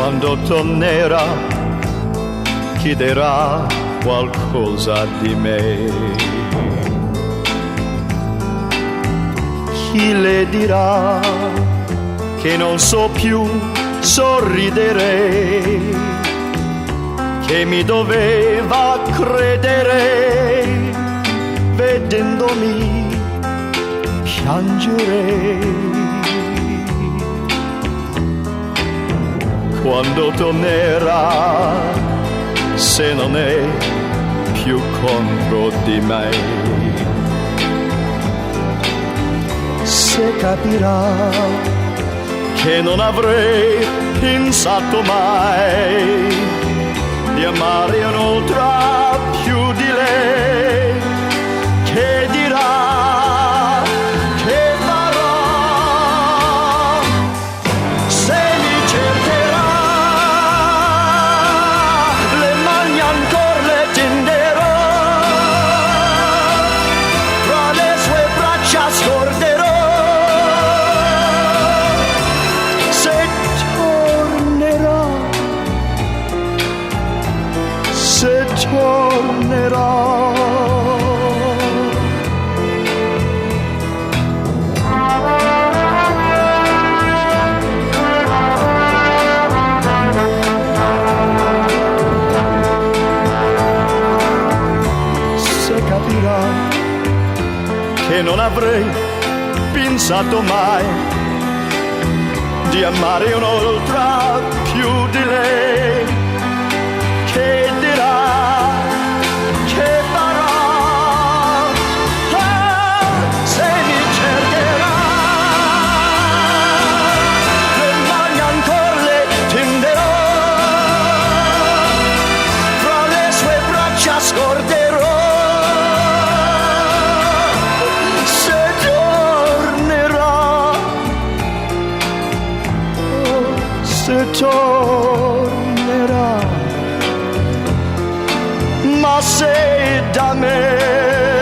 quando tornerà chiederà qualcosa di me. Chi le dirà che non so più sorridere, che mi doveva credere vedendomi piangere. Quando tornerà, se non è più contro di me, se capirà che non avrei pensato mai di amare un'altra più di lei, che dirà, che farà, se mi cercherà le mani ancora le tenderò, tra le sue braccia scorderò. Se tornerà, se capirà che non avrei pensato mai di amare un'altra più di lei, che dirà, che farà, se mi cercherà le mani ancora le tenderò, fra le sue braccia scorderò, se tornerà, se tornerà. Ma se da me